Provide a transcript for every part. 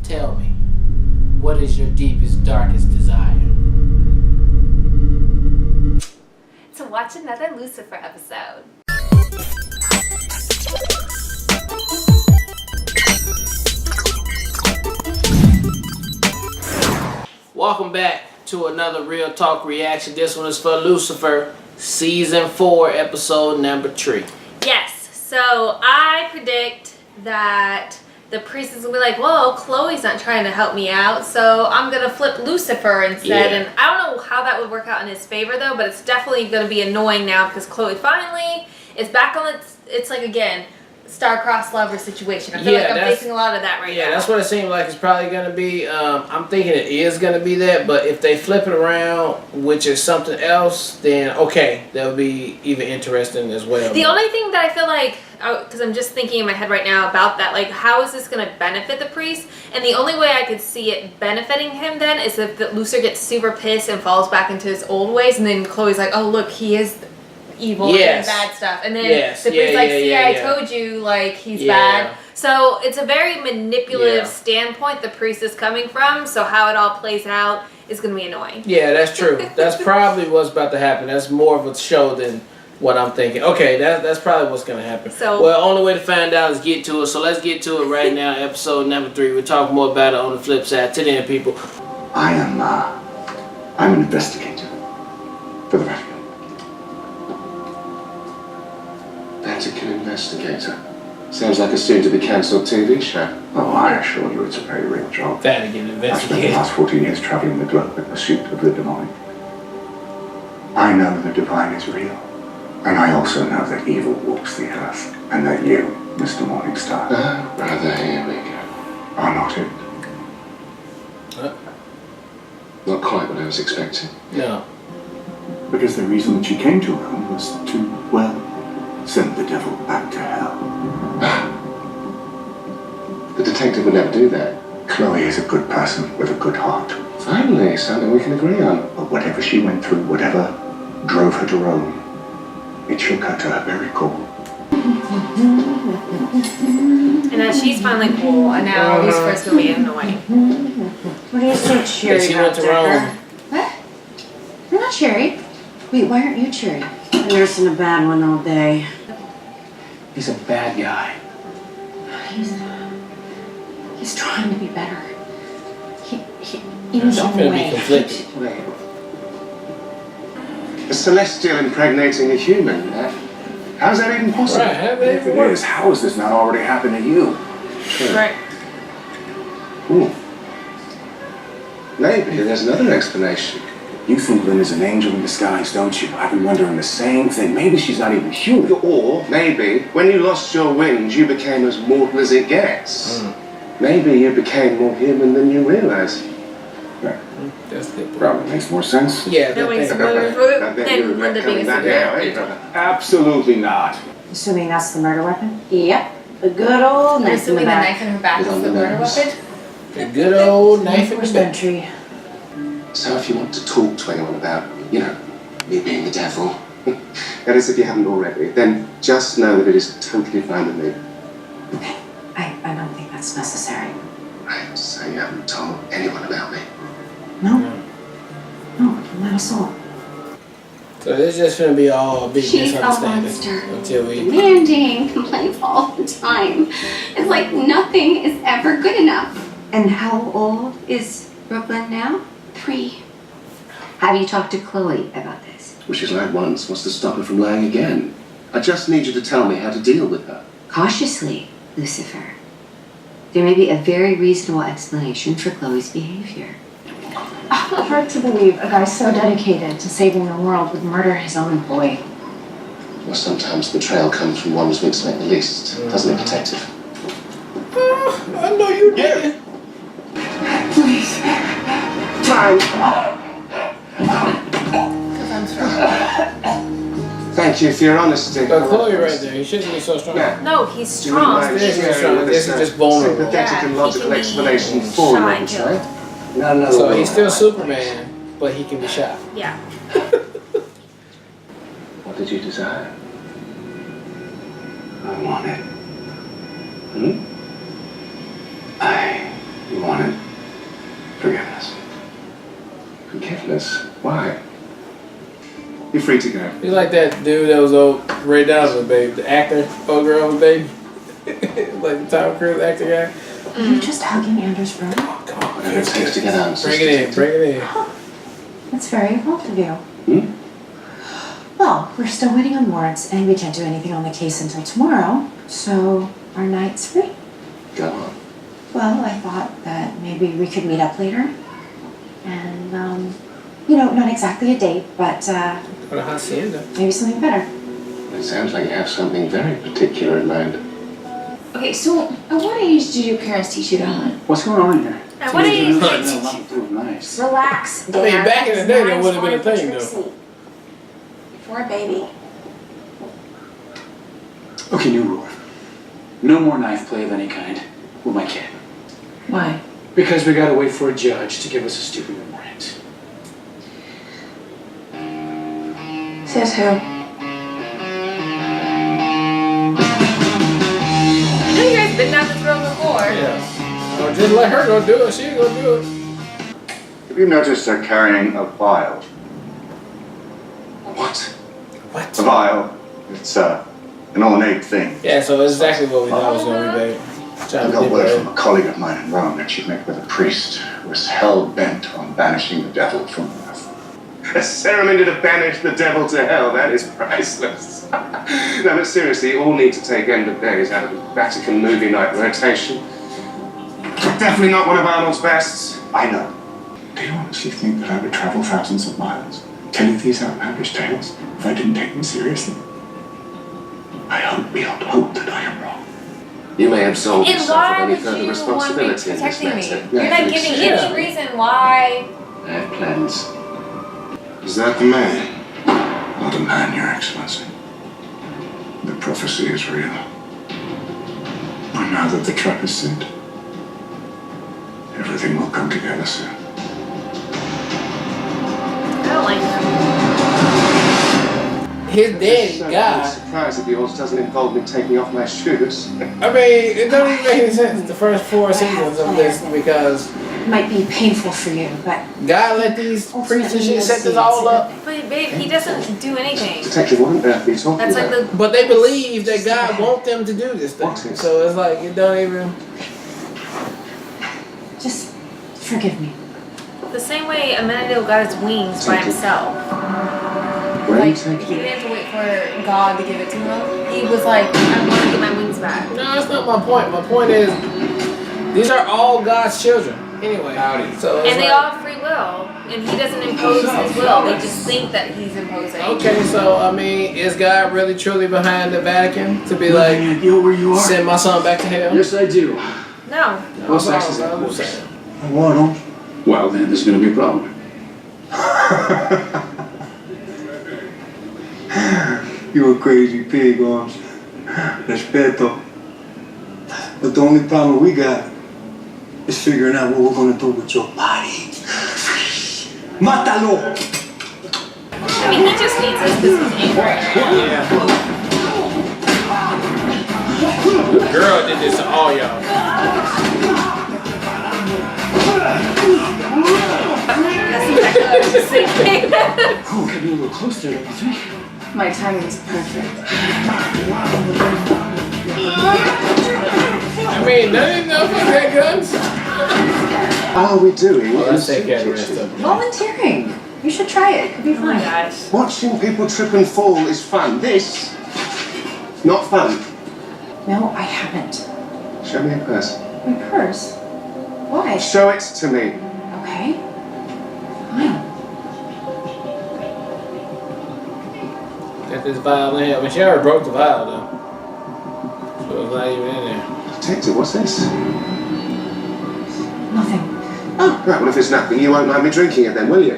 Tell me, what is your deepest, darkest desire? To watch another Lucifer episode. Welcome back to another Real Talk reaction. This one is for Lucifer, Season 4, Episode number 3. Yes, so I predict that the priest is going to be like, whoa, Chloe's not trying to help me out, so I'm going to flip Lucifer instead. Yeah. And I don't know how that would work out in his favor, though, but it's definitely going to be annoying now because Chloe finally is back on it's like, again, star-crossed lover situation. I feel like I'm facing a lot of that right now. Yeah, that's what it seems like it's probably going to be. I'm thinking it is going to be that, but if they flip it around, which is something else, then okay, that would be even interesting as well. The only thing that I feel like, because I'm just thinking in my head right now about that, like, how is this going to benefit the priest? And the only way I could see it benefiting him then is if Lucifer gets super pissed and falls back into his old ways, and then Chloe's like, oh, look, he is evil and bad stuff, and then the priest's like, see, I told you, like, he's bad. So it's a very manipulative standpoint the priest is coming from, so how it all plays out is going to be annoying. Yeah, that's true. That's probably what's about to happen. That's more of a show than what I'm thinking. Okay, that's probably what's going to happen. So, well, only way to find out is get to it, so let's get to it right now. Episode number 3. We'll talk more about it on the flip side. To then, people. I'm an investigator for the refuge. Vatican investigator. Sounds like a soon-to-be cancelled TV show. Oh, I assure you it's a very real job. Vatican I've spent investigator. the last 14 years traveling the globe in pursuit of the demonic. I know the divine is real. And I also know that evil walks the earth. And that you, Mr. Morningstar, Oh, brother, here we go. are not it. Not quite what I was expecting. No. Because the reason that you came to Rome was to, well, send the devil back to hell. The detective would never do that. Chloe is a good person with a good heart. Finally, something we can agree on. But whatever she went through, whatever drove her to Rome, it shook her to her very core. And now she's finally cool, and now Lucifer's going to be annoying. What do you say, cheery? She went to Rome. What? You're not cheery. Wait, why aren't you cheery? I'm nursing a bad one all day. He's a bad guy. He's trying to be better. In his own Be way. conflicted. A celestial impregnating a human. How's that even possible? Right, If it is, how has this not already happened to you? Right. Ooh. Maybe there's another explanation. You think Lynn is an angel in disguise, don't you? I've been wondering the same thing. Maybe she's not even human. Or maybe when you lost your wings, you became as mortal as it gets. Maybe you became more human than you realized. Right. That's good. Probably makes more sense. Yeah, That makes I more bet than you Linda regret being a coming back superhero. now, eh, brother? Absolutely not. Assuming that's the murder weapon? Yep. The good old I'm knife in assuming the the back. knife in her back is the murder weapon. The good old knife in the back. Entry. So if you want to talk to anyone about, you know, me being the devil, that is if you haven't already, then just know that it is totally fine with me. I don't think that's necessary. Right, so you haven't told anyone about me. No. No, not at all. So it's just gonna be all a big She's a misunderstanding monster. until we. Demanding, complaints all the time. It's like nothing is ever good enough. And how old is Brooklyn now? 3. Have you talked to Chloe about this? Well, she's lied once. What's to stop her from lying again? I just need you to tell me how to deal with her. Cautiously, Lucifer. There may be a very reasonable explanation for Chloe's behavior. Hard to believe a guy so dedicated to saving the world would murder his own boy. Well, sometimes betrayal comes from one who's weak to make the least, doesn't it, detective? I know you did. Please. Thank you for your honesty. But Chloe right there, he shouldn't be so strong. Yeah. No, he's strong. This is strong. This is just vulnerable. Sympathetic and Yeah, logical he can be explanation for shy what too. right? No. So he's still Superman, but he can be shot. Yeah. What did you desire? I want it. Hmm? I wanted forgiveness. Forgiveness? Why? You're free to go. You like that dude that was old Ray Donovan, babe, the actor, old girl, babe, like the Tom Cruise actor guy. Are you just hugging Andrew's room? Oh, come on, Whatever it takes to get out. bring it in, bring it in. That's very bold of you. Hmm? Well, we're still waiting on warrants, and we can't do anything on the case until tomorrow, so our night's free. Go on. Well, I thought that maybe we could meet up later. And, you know, not exactly a date, but Go to Hacienda. maybe something better. It sounds like you have something very particular in mind. Okay, so at what age did your parents teach you to hunt? What's going on here? At what age? Nothing to do with nice. Relax, I mean, Dad. back in the day, that It's wouldn't have been a not thing, trick though. seat. For a baby. Okay, new rule. No more knife play of any kind with my kid. Why? Because we gotta wait for a judge to give us a stupid warrant. Says who? I know you guys been down this road before. Yeah. Or just let her go do it. She ain't gonna do it. Have you noticed her carrying a vial? What? What? A vial. It's an ornate thing. Yeah, so it's exactly what we thought it was gonna be, babe. I Trying to got dip word her from a colleague of mine in Rome that she'd met with a priest who was hell-bent on banishing the devil from earth. A ceremony to banish the devil to hell, that is priceless. No, but seriously, you all need to take end of days out of the Vatican movie night rotation. Definitely not one of Arnold's bests. I know. Do you honestly think that I would travel thousands of miles telling these outlandish tales if I didn't take them seriously? I hope beyond hope that I am wrong. You may absolve And yourself why of any would further you want me responsibility in this protecting me? matter. You're not giving any reason why. I have plans. Is that the man? Not a man, Your Excellency. The prophecy is real. And now that the trap is set, everything will come together soon. I don't like him. His daddy, I'm God. surprised if yours doesn't involve me taking off my shoes. I mean, it doesn't even make any sense, the first 4 seasons of this, because It might be painful for you, but God let these priests and shit set this all up. But babe, he doesn't do anything. Detective, what on earth are you talking That's like about? the. But they believe that God wants them to do this thing. What is? So it's like, it don't even... just forgive me. The same way Amenadiel got his wings by himself. Where are you Like, he taking didn't have to wait for God to give it to him. He was like, I want to get my wings back. No, that's not my point. My point is, these are all God's children. Anyway, so it's And they like, all have free will. And he doesn't impose his will. They just think that he's imposing. okay, so I mean, is God really truly behind the Vatican to be like, You where you are? send my son back to hell? Yes, I do. No. What sex is that? I'm just saying. I want him. Well, then there's gonna be a problem. You a crazy pig, Arms. Respeto. But the only problem we got is figuring out what we're gonna do with your body. Mátalo! I mean, he just needs us because he's angry. Yeah. The girl did this to all y'all. That's exactly what I was just thinking. Oh, get a little closer, don't you think? My timing's perfect. I mean, none of these motherfuckers had guns. How are we doing? Well, let's take care of the rest of it. Volunteering. You should try it. Could be Oh my fun. gosh. Watching people trip and fall is fun. This, not fun. No, I haven't. Show me a purse. My purse. Why? Show it to me. Okay. Fine. Got this vial in here. I mean, she already broke the vial, though. So it's not even in there. Detective, what's this? Nothing. Oh, right, well, if it's nothing, you won't mind me drinking it then, will you?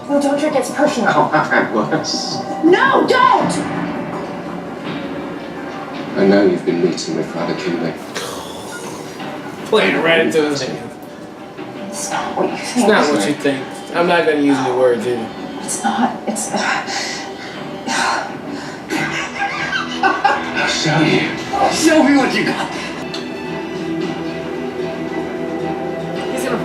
No, don't drink. It's personal. Oh, I've had worse. No, don't! I know you've been meeting with Father Kinley. Playing right into his hand. It's not what you think. It's not what you think. I'm not gonna use any words either. It's not. It's. I'll show you. Show me what you got.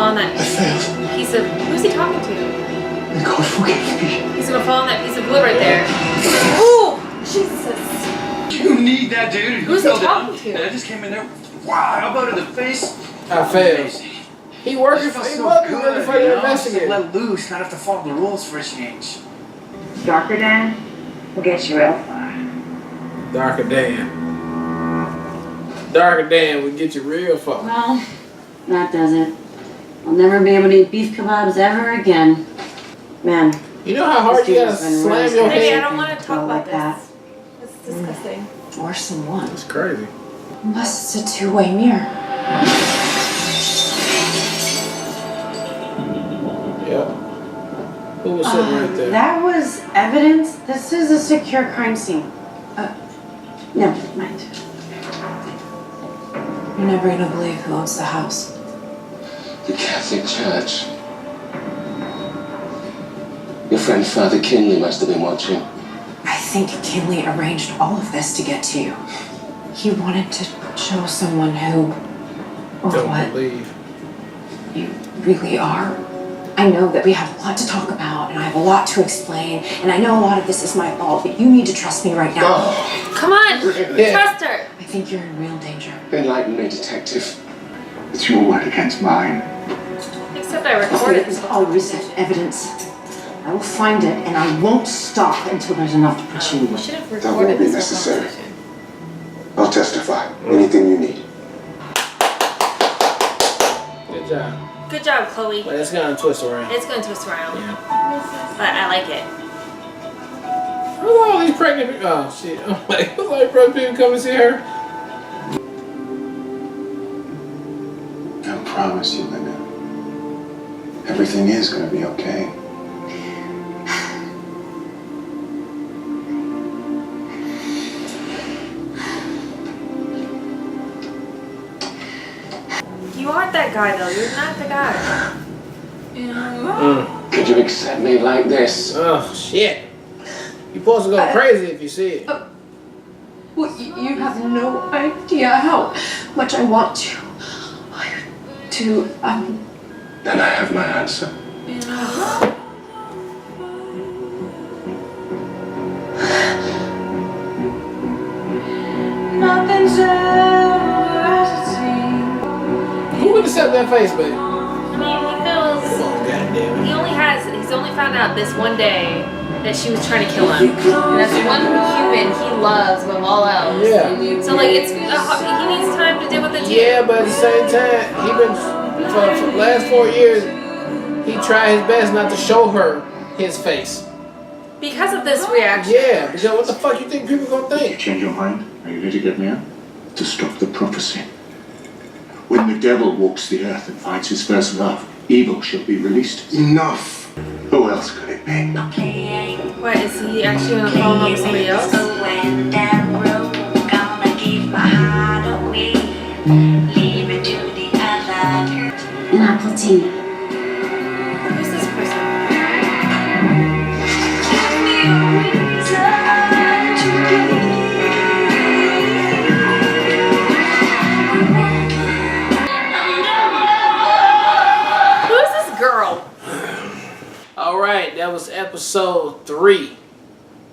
fall on that I failed. piece of. Who's he talking to? And God forgive me. He's gonna fall on that piece of wood right there. Ooh, Jesus! You need that, dude. Who's he talking And I to? just came in there. Wow, how about in the face? I failed. He working I for. felt He so must be good, working for you the know? investigator. Let loose, not have to follow the rules for a change. Darker Dan will get you real far. Darker Dan. Darker Dan would get you real far. Well, that does it. I'll never be able to eat beef kebabs ever again. Man. You know how hard you gotta slam your Maybe I head? don't want to talk about like this. It's disgusting. Worse than one. It's crazy. Unless it's a two-way mirror. Yep. Who was sitting right there? That was evidence. This is a secure crime scene. Never mind. You're never gonna believe who owns the house. The Catholic Church. Your friend Father Kinley must have been watching. I think Kinley arranged all of this to get to you. He wanted to show someone who, or Don't what, believe. you really are. I know that we have a lot to talk about, and I have a lot to explain, and I know a lot of this is my fault, but you need to trust me right now. Oh, Come on, Yeah. trust her. I think you're in real danger. enlighten me, detective. It's your word against mine. Except I There recorded is this. always evidence. I will find it, and I won't stop until there's enough to put you You away. should have That recorded won't be this necessary. conversation. I'll testify. Anything you need. Good job. Good job, Chloe. But it's gonna twist around. It's going to twist around, Yeah. but I like it. Who are all these pregnant people? Oh shit! I'm like, who's all these pregnant people coming to see her? I promise you, Linda. Everything is gonna be okay. You aren't that guy, though. You're not the guy. Could you accept me like this? Oh shit! You're supposed to go crazy if you see it. Well, you have no idea how much I want to, Then I have my answer. nothing's ever as it seems. Who would accept that face, baby? I mean, he feels. Oh goddamn it! He's only found out this one day that she was trying to kill him. And that's the one human he loves above all else. Yeah. So, like, he needs time to deal with it too. Yeah, but at the same time, he been for the last 4 years. He tried his best not to show her his face. Because of this reaction. Yeah, because what the fuck you think people gonna You think? change your mind? Are you ready to get me out? To stop the prophecy. When the devil walks the earth and finds his first love, evil shall be released. Enough! Who else could it be? What, is he actually going to fall in love with somebody else? An apple tea. Who's this person? Who is this girl? All right, that was episode 3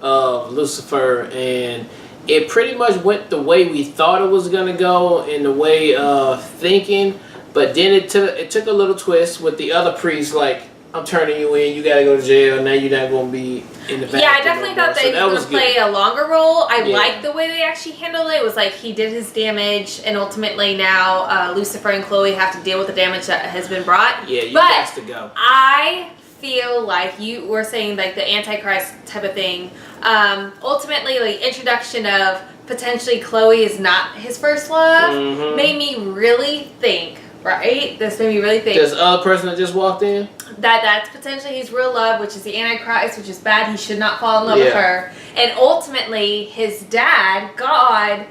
of Lucifer, and it pretty much went the way we thought it was gonna go in the way of thinking, but then it took a little twist with the other priest, like, I'm turning you in, you gotta go to jail, now you're not gonna be in the back. Yeah, I definitely thought they were going to play a longer role. I Yeah. liked the way they actually handled it. It was like he did his damage, and ultimately now Lucifer and Chloe have to deal with the damage that has been brought. Yeah, you but got to go. I feel like you were saying, like, the Antichrist type of thing. Ultimately, like, introduction of potentially Chloe is not his first love made me really think, right? This made me really think. This other person that just walked in? That's potentially his real love, which is the Antichrist, which is bad. He should not fall in love with her. And ultimately, his dad, God,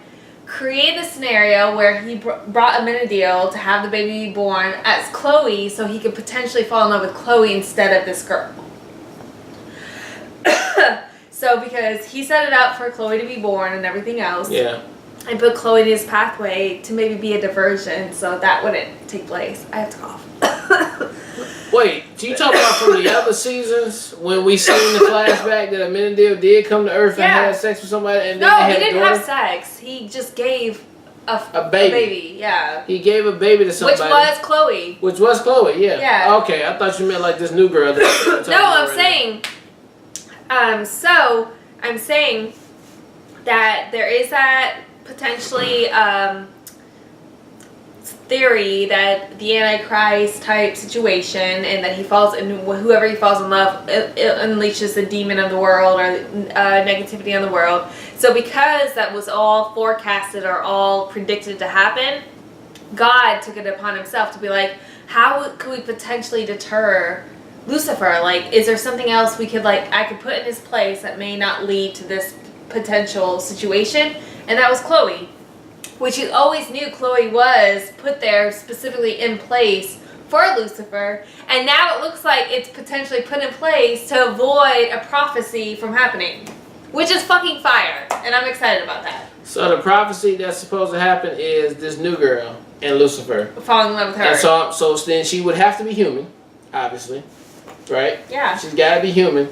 created a scenario where he brought Amenadiel to have the baby born as Chloe, so he could potentially fall in love with Chloe instead of this girl. So because he set it up for Chloe to be born and everything else. Yeah. and put Chloe in his pathway to maybe be a diversion so that wouldn't take place. I have to cough. Wait, do you talk about from the other seasons when we seen the flashback that Amenadiel did come to Earth and had sex with somebody? And then no, they had he didn't a daughter? have sex. He just gave a baby. Yeah. He gave a baby to somebody. Which was Chloe. Which was Chloe, yeah. Yeah. Okay, I thought you meant like this new girl. That No, I'm saying. So I'm saying that there is that potentially theory that the Antichrist type situation, and that he falls in whoever he falls in love, it unleashes the demon of the world or negativity on the world. So because that was all forecasted or all predicted to happen, God took it upon himself to be like, how could we potentially deter Lucifer? Like, is there something else we could, like, I could put in his place that may not lead to this potential situation? And that was Chloe, which you always knew Chloe was put there specifically in place for Lucifer. And now it looks like it's potentially put in place to avoid a prophecy from happening, which is fucking fire. And I'm excited about that. So the prophecy that's supposed to happen is this new girl and Lucifer falling in love with her. And so then she would have to be human, obviously, right? Yeah. She's got to be human,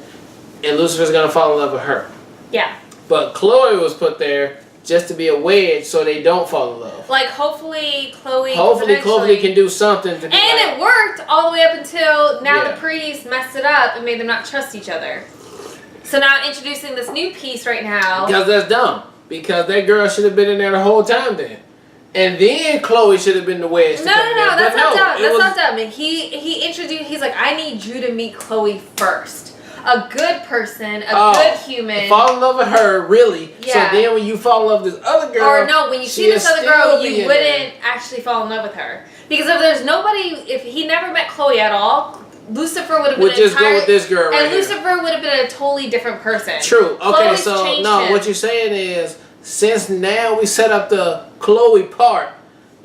and Lucifer's gonna fall in love with her. Yeah. But Chloe was put there just to be a wedge, so they don't fall in love. Like, hopefully Chloe can do something to be and like, it worked all the way up until now Yeah. the priest messed it up and made them not trust each other. So now introducing this new piece right now. Because that's dumb. Because that girl should have been in there the whole time then. And then Chloe should have been the wedge. No, that's not dumb. That's not dumb. And he introduced, he's like, I need you to meet Chloe first. A good person, a good human. Fall in love with her, really. Yeah. So then when you fall in love with this other girl. Or no, when you see this other girl, you in wouldn't actually fall in love with her. Because if there's nobody, if he never met Chloe at all, Lucifer would have been just go with this girl right and here. Lucifer would have been a totally different person. True. Okay, Chloe's so changed no, him. what you're saying is, since now we set up the Chloe part,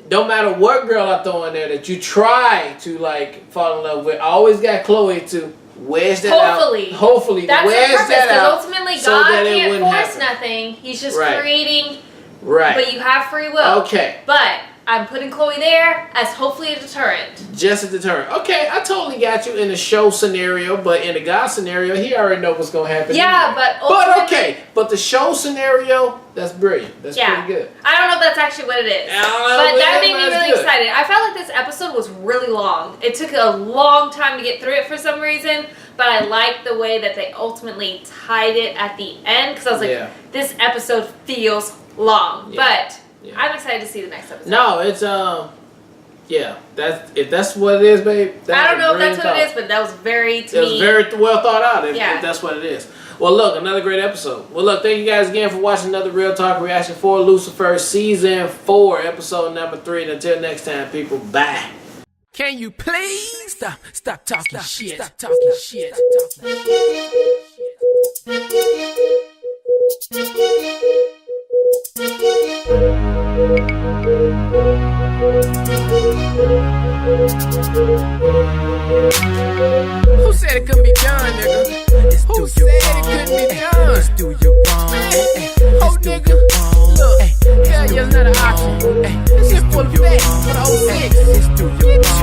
don't matter what girl I throw in there that you try to like fall in love with, I always got Chloe to wedge that out. Hopefully, that's wedge the purpose. that out. Because ultimately, so God that it can't wouldn't force happen. nothing. He's just Right. creating. Right. But you have free will. Okay. But I'm putting Chloe there as hopefully a deterrent. Just a deterrent. Okay, I totally got you in the show scenario, but in the God scenario, he already know what's gonna happen. Yeah, anyway. but okay, but the show scenario, that's brilliant. That's pretty good. I don't know if that's actually what it is. I don't know, But but that made me that's really good. excited. I felt like this episode was really long. It took a long time to get through it for some reason, but I liked the way that they ultimately tied it at the end, because I was like, this episode feels long. But I'm excited to see the next episode. No, it's if that's what it is, babe. I don't know if that's what it is, but that was very, to me. It was very well thought out if Yeah. that's what it is. Well, look, another great episode. Well, look, thank you guys again for watching another Real Talk reaction for Lucifer Season 4, Episode number 3. And until next time, people, bye. Can you please stop talking shit? Stop talking shit. Who said it couldn't be done, nigga? Who said it couldn't be done? Let's do you wrong. Oh, nigga. Look, failure is not an option. This is full of facts for the 06.